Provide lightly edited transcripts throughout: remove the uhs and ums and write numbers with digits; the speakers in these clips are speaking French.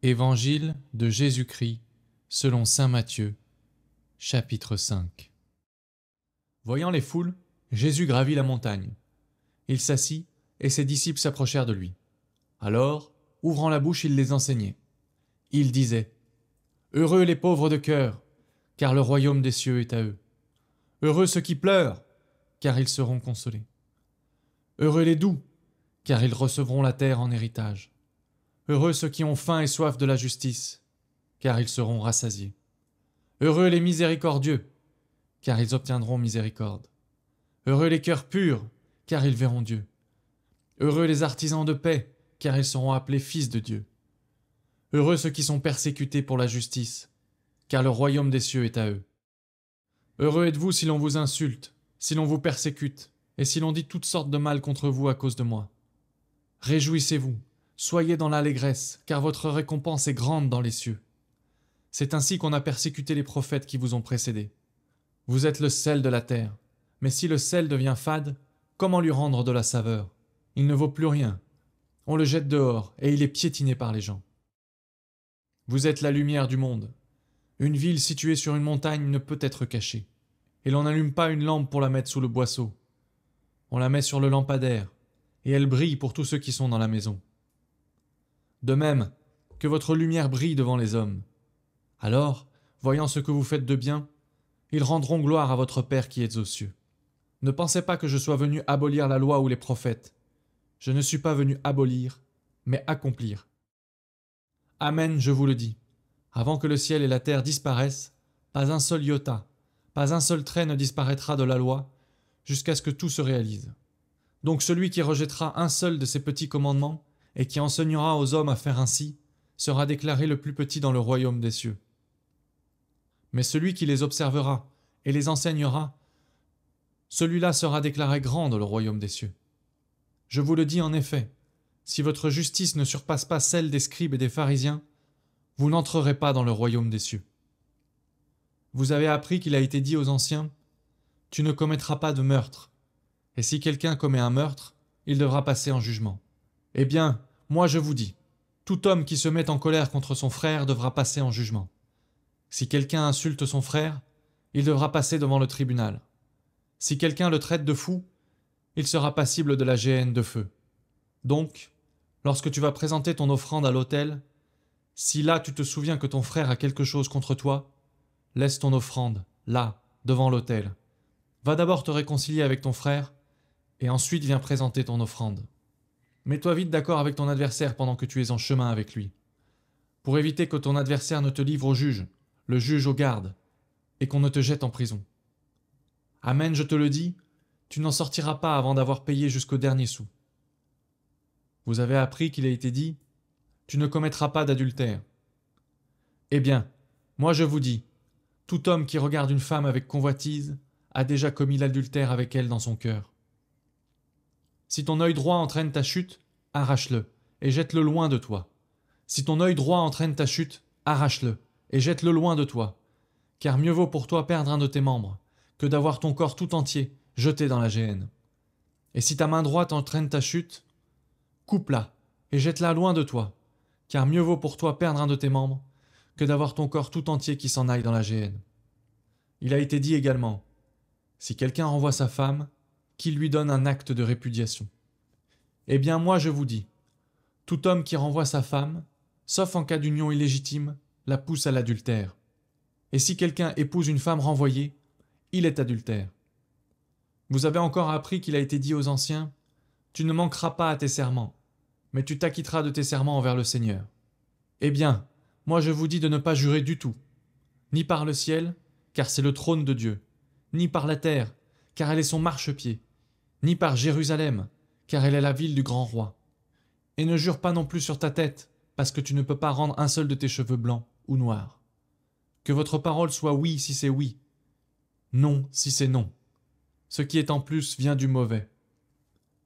Évangile de Jésus-Christ selon saint Matthieu, chapitre 5. Voyant les foules, Jésus gravit la montagne. Il s'assit, et ses disciples s'approchèrent de lui. Alors, ouvrant la bouche, il les enseignait. Il disait : « Heureux les pauvres de cœur, car le royaume des cieux est à eux. Heureux ceux qui pleurent, car ils seront consolés. Heureux les doux, car ils recevront la terre en héritage. Heureux ceux qui ont faim et soif de la justice, car ils seront rassasiés. Heureux les miséricordieux, car ils obtiendront miséricorde. Heureux les cœurs purs, car ils verront Dieu. Heureux les artisans de paix, car ils seront appelés fils de Dieu. Heureux ceux qui sont persécutés pour la justice, car le royaume des cieux est à eux. Heureux êtes-vous si l'on vous insulte, si l'on vous persécute, et si l'on dit toutes sortes de mal contre vous à cause de moi. Réjouissez-vous, soyez dans l'allégresse, car votre récompense est grande dans les cieux. C'est ainsi qu'on a persécuté les prophètes qui vous ont précédés. Vous êtes le sel de la terre, mais si le sel devient fade, comment lui rendre de la saveur ? Il ne vaut plus rien. On le jette dehors, et il est piétiné par les gens. Vous êtes la lumière du monde. Une ville située sur une montagne ne peut être cachée. Et l'on n'allume pas une lampe pour la mettre sous le boisseau. On la met sur le lampadaire, et elle brille pour tous ceux qui sont dans la maison. De même, que votre lumière brille devant les hommes. Alors, voyant ce que vous faites de bien, ils rendront gloire à votre Père qui est aux cieux. Ne pensez pas que je sois venu abolir la loi ou les prophètes. Je ne suis pas venu abolir, mais accomplir. Amen, je vous le dis. Avant que le ciel et la terre disparaissent, pas un seul iota, pas un seul trait ne disparaîtra de la loi, jusqu'à ce que tout se réalise. Donc celui qui rejettera un seul de ces petits commandements, et qui enseignera aux hommes à faire ainsi, sera déclaré le plus petit dans le royaume des cieux. Mais celui qui les observera et les enseignera, celui-là sera déclaré grand dans le royaume des cieux. Je vous le dis en effet, si votre justice ne surpasse pas celle des scribes et des pharisiens, vous n'entrerez pas dans le royaume des cieux. Vous avez appris qu'il a été dit aux anciens : « Tu ne commettras pas de meurtre. Et si quelqu'un commet un meurtre, il devra passer en jugement. » Eh bien, moi je vous dis, tout homme qui se met en colère contre son frère devra passer en jugement. Si quelqu'un insulte son frère, il devra passer devant le tribunal. Si quelqu'un le traite de fou, il sera passible de la géhenne de feu. Donc, lorsque tu vas présenter ton offrande à l'autel, si là tu te souviens que ton frère a quelque chose contre toi, laisse ton offrande, là, devant l'autel. Va d'abord te réconcilier avec ton frère, et ensuite viens présenter ton offrande. Mets-toi vite d'accord avec ton adversaire pendant que tu es en chemin avec lui, pour éviter que ton adversaire ne te livre au juge, le juge aux gardes, et qu'on ne te jette en prison. Amen, je te le dis, tu n'en sortiras pas avant d'avoir payé jusqu'au dernier sou. Vous avez appris qu'il a été dit : « Tu ne commettras pas d'adultère. » Eh bien, moi je vous dis, tout homme qui regarde une femme avec convoitise a déjà commis l'adultère avec elle dans son cœur. Si ton œil droit entraîne ta chute, arrache-le et jette-le loin de toi. Si ton œil droit entraîne ta chute, arrache-le et jette-le loin de toi. Car mieux vaut pour toi perdre un de tes membres que d'avoir ton corps tout entier jeté dans la géhenne. Et si ta main droite entraîne ta chute, coupe-la et jette-la loin de toi. Car mieux vaut pour toi perdre un de tes membres que d'avoir ton corps tout entier qui s'en aille dans la géhenne. Il a été dit également : si quelqu'un renvoie sa femme, qu'il lui donne un acte de répudiation. Eh bien moi je vous dis, tout homme qui renvoie sa femme, sauf en cas d'union illégitime, la pousse à l'adultère. Et si quelqu'un épouse une femme renvoyée, il est adultère. Vous avez encore appris qu'il a été dit aux anciens : tu ne manqueras pas à tes serments, mais tu t'acquitteras de tes serments envers le Seigneur. Eh bien, moi je vous dis de ne pas jurer du tout, ni par le ciel, car c'est le trône de Dieu, ni par la terre, car elle est son marchepied, ni par Jérusalem, car elle est la ville du grand roi. Et ne jure pas non plus sur ta tête, parce que tu ne peux pas rendre un seul de tes cheveux blancs ou noirs. Que votre parole soit oui si c'est oui, non si c'est non. Ce qui est en plus vient du mauvais.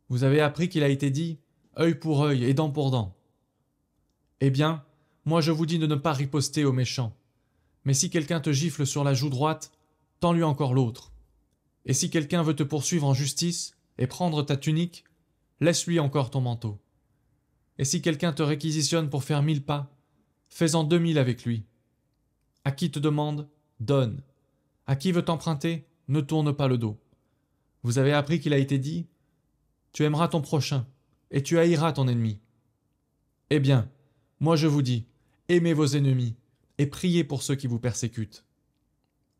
Vous avez appris qu'il a été dit « œil pour œil et dent pour dent ». Eh bien, moi je vous dis de ne pas riposter aux méchants. Mais si quelqu'un te gifle sur la joue droite, tends-lui encore l'autre. Et si quelqu'un veut te poursuivre en justice et prendre ta tunique, laisse-lui encore ton manteau. Et si quelqu'un te réquisitionne pour faire 1000 pas, Fais-en 2000 avec lui. À qui te demande, donne. À qui veut t'emprunter, ne tourne pas le dos. Vous avez appris qu'il a été dit, tu aimeras ton prochain, et tu haïras ton ennemi. Eh bien, moi je vous dis, aimez vos ennemis, et priez pour ceux qui vous persécutent,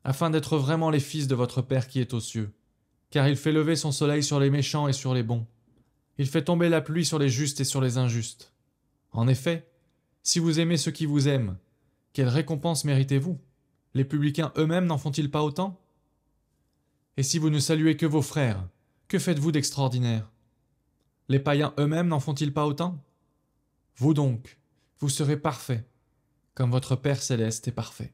afin d'être vraiment les fils de votre Père qui est aux cieux. Car il fait lever son soleil sur les méchants et sur les bons. Il fait tomber la pluie sur les justes et sur les injustes. En effet, si vous aimez ceux qui vous aiment, quelle récompense méritez-vous? Les publicains eux-mêmes n'en font-ils pas autant? Et si vous ne saluez que vos frères, que faites-vous d'extraordinaire? Les païens eux-mêmes n'en font-ils pas autant? Vous donc, vous serez parfaits, comme votre Père céleste est parfait.